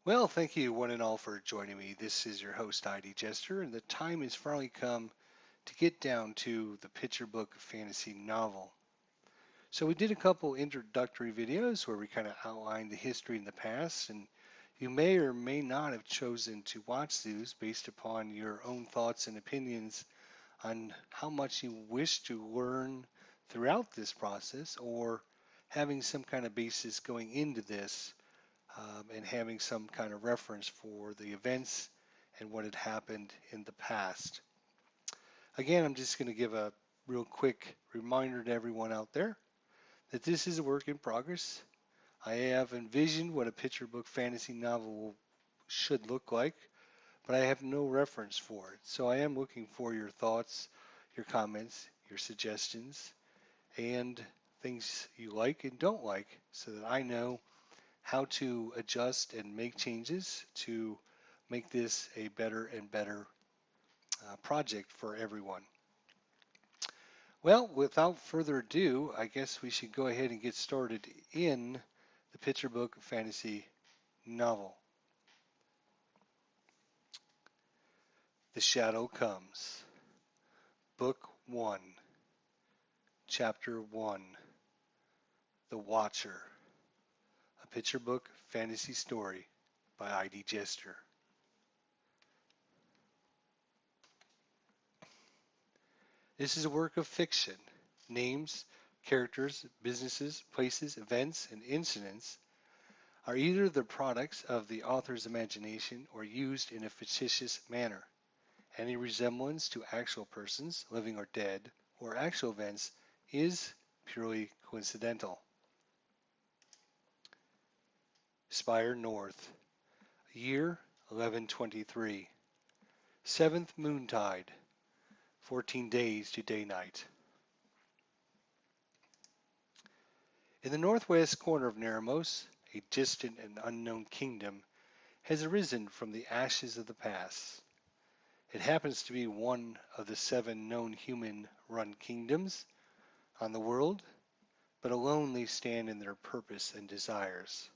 Well, thank you one and all for joining me. This is your host, idjester, and the time has finally come to get down to the picture book fantasy novel. So we did a couple introductory videos where we kind of outlined the history in the past, and you may or may not have chosen to watch these based upon your own thoughts and opinions on how much you wish to learn throughout this process or having some kind of basis going into this and having some kind of reference for the events and what had happened in the past. Again, I'm just going to give a real quick reminder to everyone out there that this is a work in progress. I have envisioned what a picture book fantasy novel should look like, but I have no reference for it. So I am looking for your thoughts, your comments, your suggestions, and things you like and don't like so that I know how to adjust and make changes to make this a better and better project for everyone. Well, without further ado, I guess we should go ahead and get started in the picture book fantasy novel. The Shadow Comes, Book 1, Chapter 1, The Watcher, a picture book fantasy story by idjester. This is a work of fiction. Names, characters, businesses, places, events, and incidents are either the products of the author's imagination or used in a fictitious manner. Any resemblance to actual persons, living or dead, or actual events is purely coincidental. Spire North, year 1123, 7th moontide, 14 days to day-night. In the northwest corner of Neramos, a distant and unknown kingdom has arisen from the ashes of the past. It happens to be one of the 7 known human-run kingdoms on the world, but alone they stand in their purpose and desires.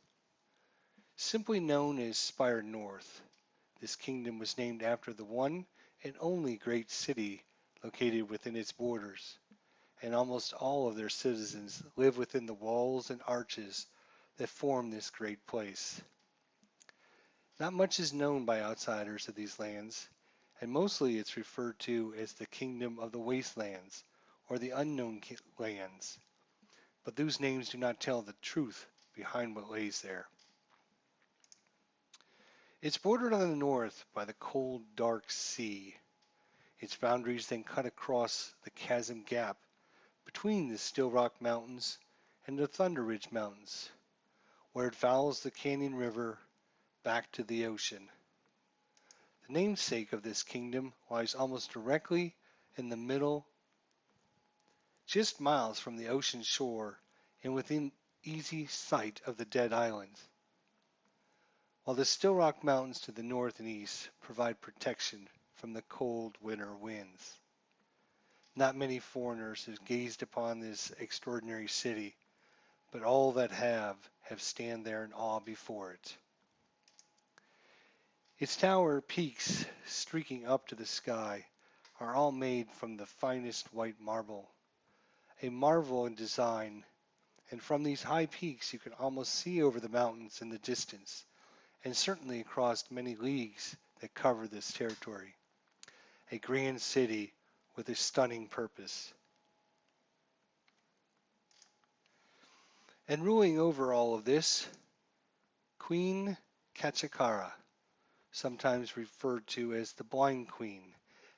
Simply known as Spire North, this kingdom was named after the one and only great city located within its borders, and almost all of their citizens live within the walls and arches that form this great place. Not much is known by outsiders of these lands, and mostly it's referred to as the Kingdom of the Wastelands or the Unknown Lands, but those names do not tell the truth behind what lays there. It's bordered on the north by the cold, dark sea. Its boundaries then cut across the chasm gap between the Still Rock Mountains and the Thunder Ridge Mountains, where it follows the Canyon River back to the ocean. The namesake of this kingdom lies almost directly in the middle, just miles from the ocean shore and within easy sight of the Dead Islands, while the Still Rock Mountains to the north and east provide protection from the cold winter winds. Not many foreigners have gazed upon this extraordinary city, but all that have stand there in awe before it. Its tower peaks streaking up to the sky are all made from the finest white marble, a marvel in design, and from these high peaks you can almost see over the mountains in the distance, and certainly across many leagues that cover this territory. A grand city with a stunning purpose. And ruling over all of this, Queen Kachikara, sometimes referred to as the Blind Queen,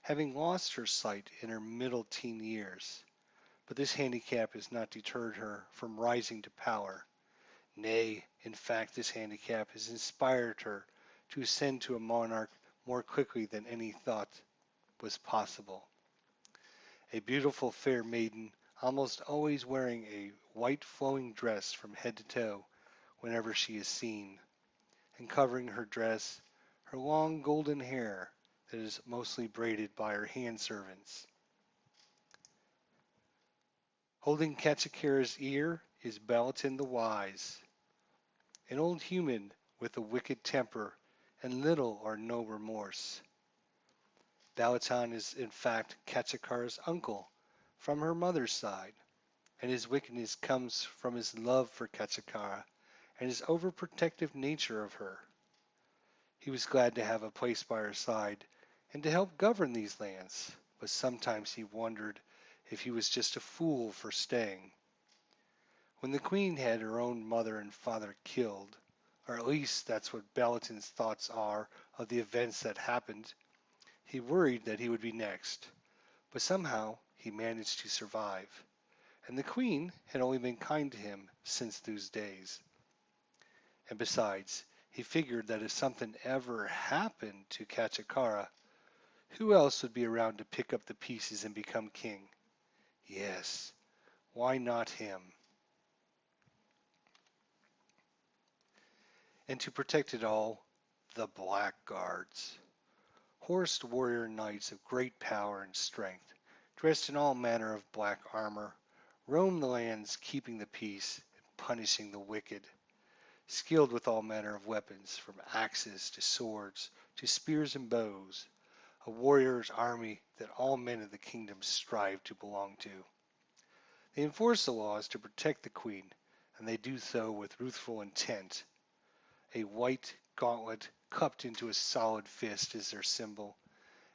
having lost her sight in her middle teen years. But this handicap has not deterred her from rising to power. Nay, in fact, this handicap has inspired her to ascend to a monarch more quickly than any thought was possible. A beautiful fair maiden, almost always wearing a white flowing dress from head to toe whenever she is seen, and covering her dress her long golden hair that is mostly braided by her hand servants. Holding Kachikara's ear is Balatin the Wise, an old human with a wicked temper and little or no remorse. Balaton is in fact Kachikara's uncle from her mother's side, and his wickedness comes from his love for Kachikara and his overprotective nature of her. He was glad to have a place by her side and to help govern these lands, but sometimes he wondered if he was just a fool for staying. When the queen had her own mother and father killed, or at least that's what Balaton's thoughts are of the events that happened, he worried that he would be next, but somehow he managed to survive, and the queen had only been kind to him since those days. And besides, he figured that if something ever happened to Kachikara, who else would be around to pick up the pieces and become king? Yes, why not him? And to protect it all, the Blackguards. Horsed warrior knights of great power and strength, dressed in all manner of black armor, roam the lands keeping the peace and punishing the wicked, skilled with all manner of weapons, from axes to swords to spears and bows, a warrior's army that all men of the kingdom strive to belong to. They enforce the laws to protect the queen, and they do so with ruthful intent. A white gauntlet cupped into a solid fist is their symbol,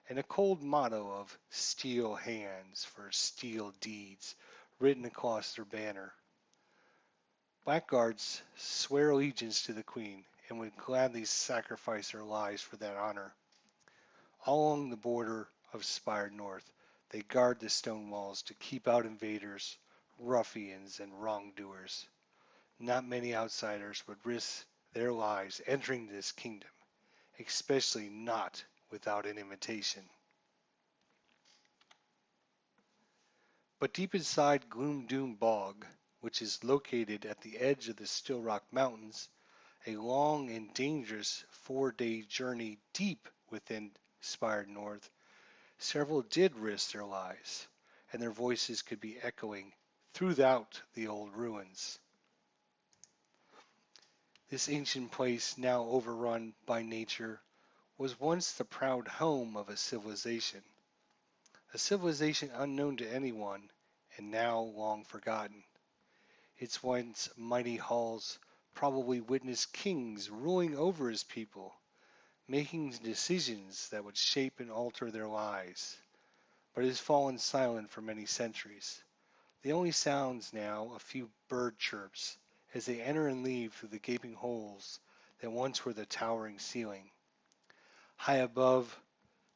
and a cold motto of "Steel hands for steel deeds" written across their banner. Blackguards swear allegiance to the queen and would gladly sacrifice their lives for that honor. All along the border of Spire North, they guard the stone walls to keep out invaders, ruffians, and wrongdoers. Not many outsiders would risk their lives entering this kingdom, especially not without an invitation. But deep inside Gloom Doom Bog, which is located at the edge of the Still Rock Mountains, a long and dangerous 4-day journey deep within Spire North, several did risk their lives, and their voices could be echoing throughout the old ruins. This ancient place, now overrun by nature, was once the proud home of a civilization unknown to anyone and now long forgotten. Its once mighty halls probably witnessed kings ruling over his people, making decisions that would shape and alter their lives, but it has fallen silent for many centuries. The only sounds now a few bird chirps as they enter and leave through the gaping holes that once were the towering ceiling. High above,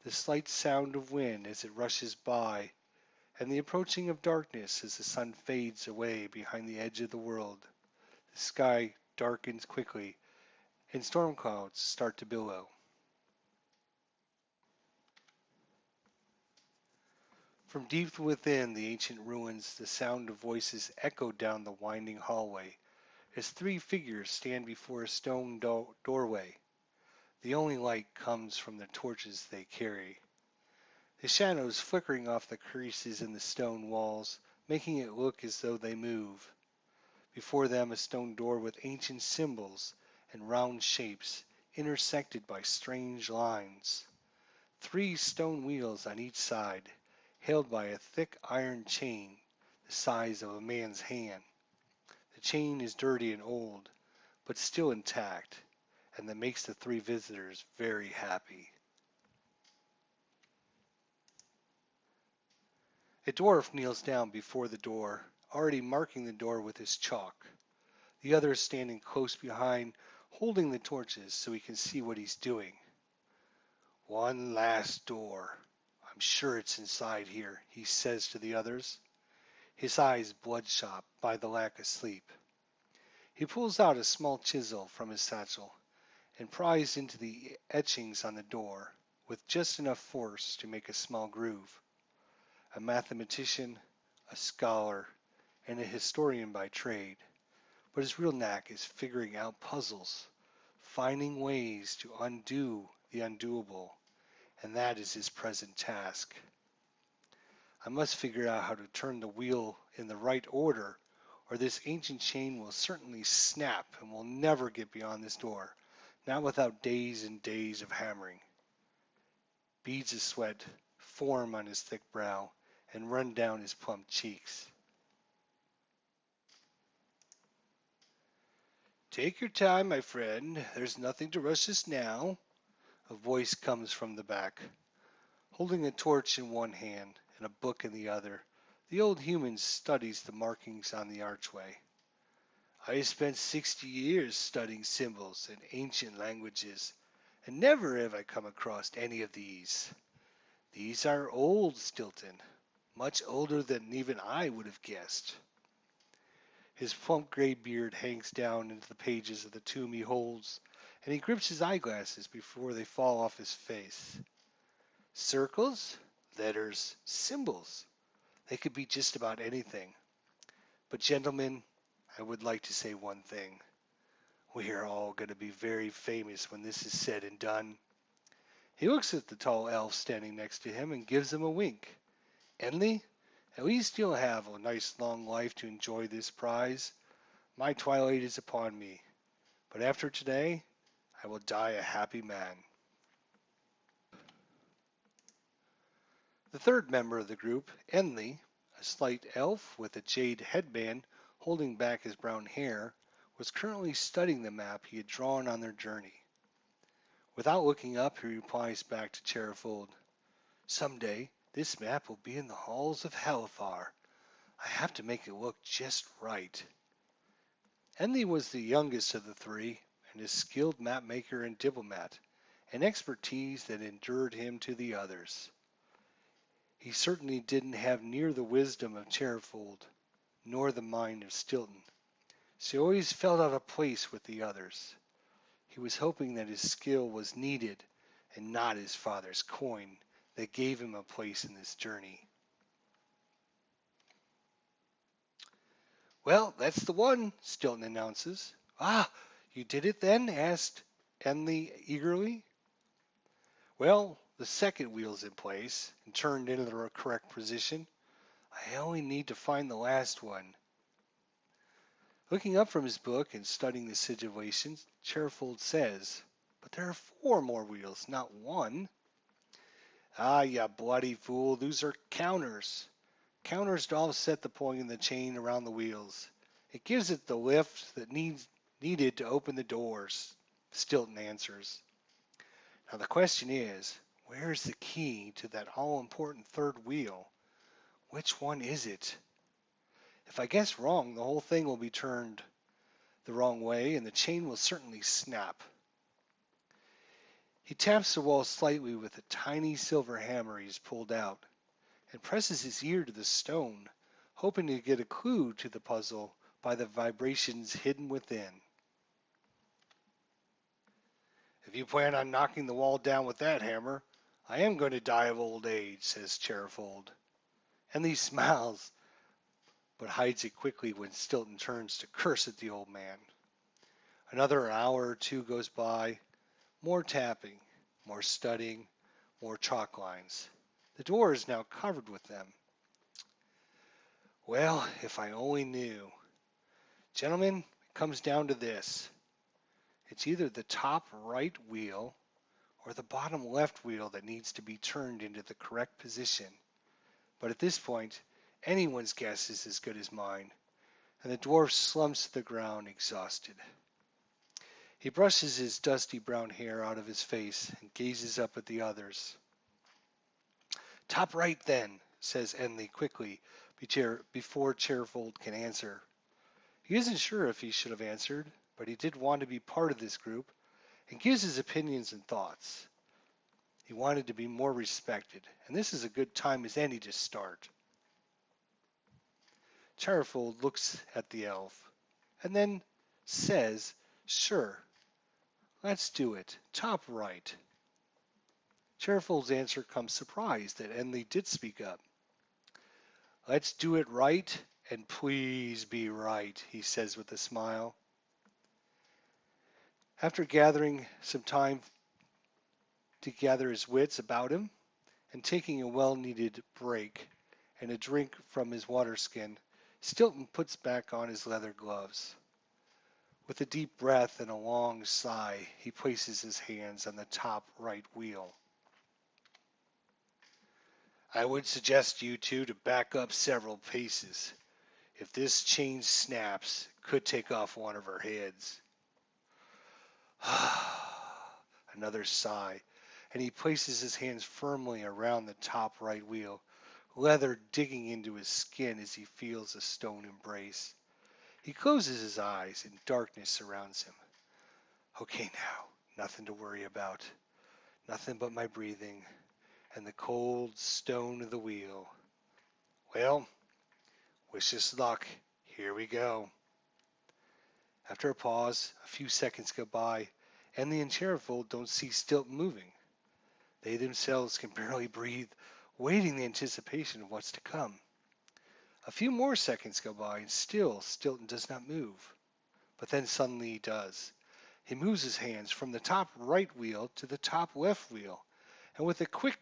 the slight sound of wind as it rushes by, and the approaching of darkness as the sun fades away behind the edge of the world. The sky darkens quickly, and storm clouds start to billow. From deep within the ancient ruins, the sound of voices echoed down the winding hallway as 3 figures stand before a stone doorway. The only light comes from the torches they carry, the shadows flickering off the creases in the stone walls, making it look as though they move. Before them a stone door with ancient symbols and round shapes intersected by strange lines. 3 stone wheels on each side, held by a thick iron chain the size of a man's hand. The chain is dirty and old, but still intact, and that makes the 3 visitors very happy. A dwarf kneels down before the door, already marking the door with his chalk. The other is standing close behind, holding the torches so he can see what he's doing. "One last door. I'm sure it's inside here," he says to the others, his eyes bloodshot by the lack of sleep. He pulls out a small chisel from his satchel and pries into the etchings on the door with just enough force to make a small groove. A mathematician, a scholar, and a historian by trade, but his real knack is figuring out puzzles, finding ways to undo the undoable, and that is his present task. I must figure out how to turn the wheel in the right order, or this ancient chain will certainly snap and we'll never get beyond this door. not without days and days of hammering. Beads of sweat form on his thick brow and run down his plump cheeks. "Take your time, my friend. There's nothing to rush us now," a voice comes from the back. Holding a torch in one hand and a book in the other, the old human studies the markings on the archway. "I spent 60 years studying symbols and ancient languages, and never have I come across any of these. These are old, Stilton, much older than even I would have guessed." His plump gray beard hangs down into the pages of the tomb he holds, and he grips his eyeglasses before they fall off his face. Circles, letters, symbols. They could be just about anything. But gentlemen, I would like to say one thing. We are all going to be very famous when this is said and done. He looks at the tall elf standing next to him and gives him a wink. Enley, at least you'll have a nice long life to enjoy this prize. My twilight is upon me, but after today, I will die a happy man. The third member of the group, Enley, a slight elf with a jade headband holding back his brown hair, was currently studying the map he had drawn on their journey. Without looking up, he replies back to Cherylfold, "Someday, this map will be in the halls of Halifar. I have to make it look just right." Enley was the youngest of the three, and a skilled mapmaker and diplomat, an expertise that endeared him to the others. He certainly didn't have near the wisdom of Cherylfold, nor the mind of Stilton, so he always felt out of place with the others. He was hoping that his skill was needed, and not his father's coin, that gave him a place in this journey. "Well, that's the one," Stilton announces. "Ah, you did it then?" asked Enley eagerly. "Well, the second wheel's in place and turned into the correct position. I only need to find the last one." Looking up from his book and studying the situation, Cherylfold says, "But there are 4 more wheels, not one." "Ah, you bloody fool, those are counters. Counters to offset the pulling in the chain around the wheels. It gives it the lift that needed to open the doors," Stilton answers. "Now the question is, where's the key to that all-important third wheel? Which one is it? If I guess wrong, the whole thing will be turned the wrong way and the chain will certainly snap." He taps the wall slightly with a tiny silver hammer he's pulled out and presses his ear to the stone, hoping to get a clue to the puzzle by the vibrations hidden within. "If you plan on knocking the wall down with that hammer, I am going to die of old age," says Cherylfold. And he smiles, but hides it quickly when Stilton turns to curse at the old man. Another hour or two goes by. More tapping, more studying, more chalk lines. The door is now covered with them. "Well, if I only knew. Gentlemen, it comes down to this. It's either the top right wheel or the bottom left wheel that needs to be turned into the correct position. But at this point, anyone's guess is as good as mine." And the dwarf slumps to the ground exhausted. He brushes his dusty brown hair out of his face and gazes up at the others. "Top right, then," says Enley quickly, before Cherylfold can answer. He isn't sure if he should have answered, but he did want to be part of this group and gives his opinions and thoughts. He wanted to be more respected, and this is a good time as any to start. Cherylfold looks at the elf, and then says, "Sure, let's do it. Top right." Cherylfold's answer comes surprised that Enley did speak up. "Let's do it right, and please be right," he says with a smile. After gathering some time to gather his wits about him and taking a well-needed break and a drink from his water skin, Stilton puts back on his leather gloves. With a deep breath and a long sigh, he places his hands on the top right wheel. I would suggest you two to back up several paces. If this chain snaps, it could take off one of our heads. Another sigh, and he places his hands firmly around the top right wheel, leather digging into his skin as he feels a stone embrace. He closes his eyes and darkness surrounds him. Okay now, nothing to worry about. Nothing but my breathing and the cold stone of the wheel. Well, wish us luck. Here we go. After a pause, a few seconds go by, and the interval don't see Stilton moving. They themselves can barely breathe, waiting the anticipation of what's to come. A few more seconds go by, and still Stilton does not move. But then suddenly he does. He moves his hands from the top right wheel to the top left wheel, and with a quick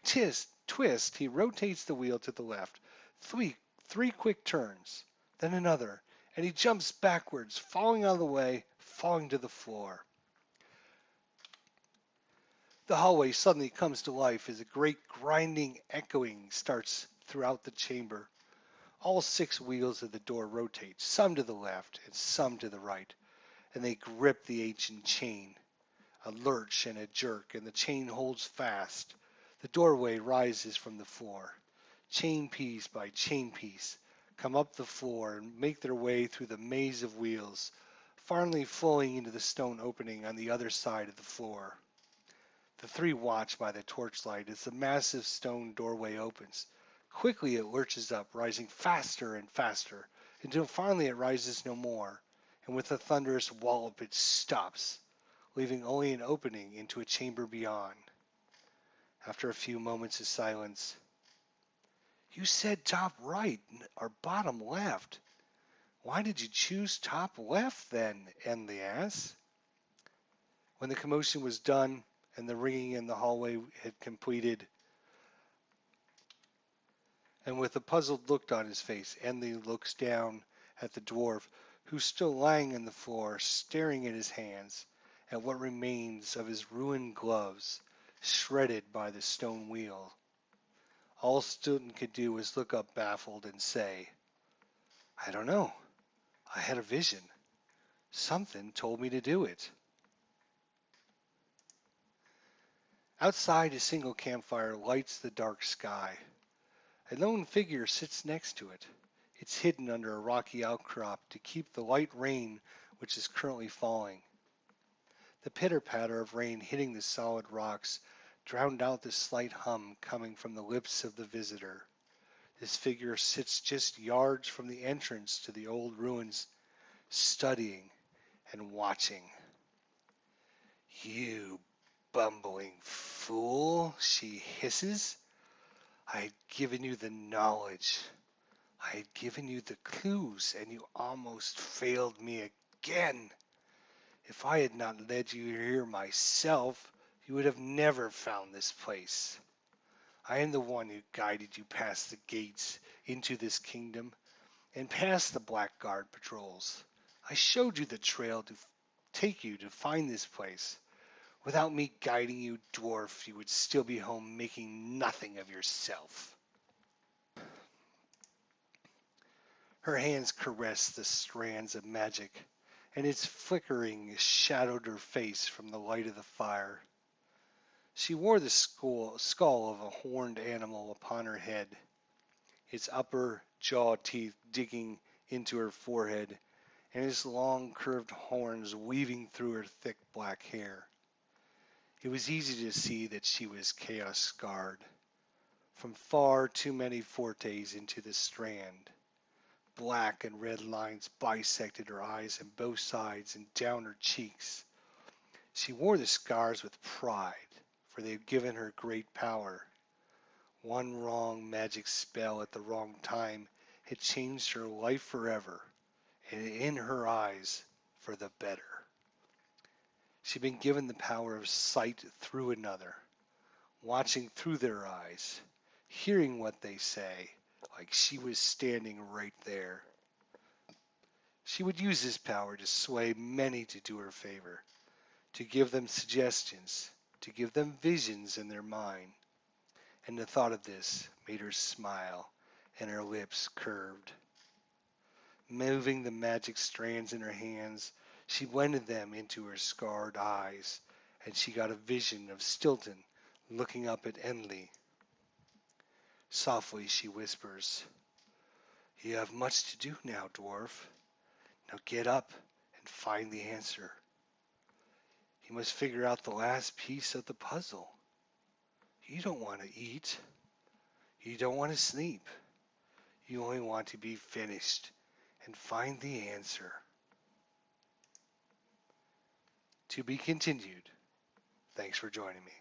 twist, he rotates the wheel to the left. Three quick turns, then another, and he jumps backwards, falling out of the way, falling to the floor. The hallway suddenly comes to life as a great grinding echoing starts throughout the chamber. All 6 wheels of the door rotate, some to the left and some to the right, and they grip the ancient chain. A lurch and a jerk, and the chain holds fast. The doorway rises from the floor. Chain piece by chain piece come up the floor and make their way through the maze of wheels, finally flowing into the stone opening on the other side of the floor. The 3 watch by the torchlight as the massive stone doorway opens. Quickly it lurches up, rising faster and faster, until finally it rises no more, and with a thunderous wallop it stops, leaving only an opening into a chamber beyond. After a few moments of silence, "You said top right or bottom left. Why did you choose top left then?" Enley asked. When the commotion was done and the ringing in the hallway had completed, and with a puzzled look on his face, Enley looks down at the dwarf, who's still lying on the floor, staring at his hands, at what remains of his ruined gloves, shredded by the stone wheel. All Stilton could do was look up baffled and say, "I don't know. I had a vision. Something told me to do it." Outside, a single campfire lights the dark sky. A lone figure sits next to it. It's hidden under a rocky outcrop to keep the light rain which is currently falling. The pitter-patter of rain hitting the solid rocks drowned out the slight hum coming from the lips of the visitor. This figure sits just yards from the entrance to the old ruins, studying and watching. "You bumbling fool," she hisses. "I had given you the knowledge. I had given you the clues, and you almost failed me again. If I had not led you here myself, you would have never found this place. I am the one who guided you past the gates into this kingdom and past the blackguard patrols. I showed you the trail to take you to find this place. Without me guiding you, dwarf, you would still be home making nothing of yourself." Her hands caressed the strands of magic, and its flickering shadowed her face from the light of the fire. She wore the skull of a horned animal upon her head, its upper jaw teeth digging into her forehead, and its long curved horns weaving through her thick black hair. It was easy to see that she was chaos scarred from far too many fortes into the strand. Black and red lines bisected her eyes on both sides and down her cheeks. She wore the scars with pride, for they had given her great power. One wrong magic spell at the wrong time had changed her life forever, and in her eyes, for the better. She'd been given the power of sight through another, watching through their eyes, hearing what they say, like she was standing right there. She would use this power to sway many to do her favor, to give them suggestions, to give them visions in their mind. And the thought of this made her smile, and her lips curved. Moving the magic strands in her hands, she blended them into her scarred eyes, and she got a vision of Stilton looking up at Enlil. Softly she whispers, "You have much to do now, dwarf. Now get up and find the answer. You must figure out the last piece of the puzzle. You don't want to eat. You don't want to sleep. You only want to be finished and find the answer." To be continued. Thanks for joining me.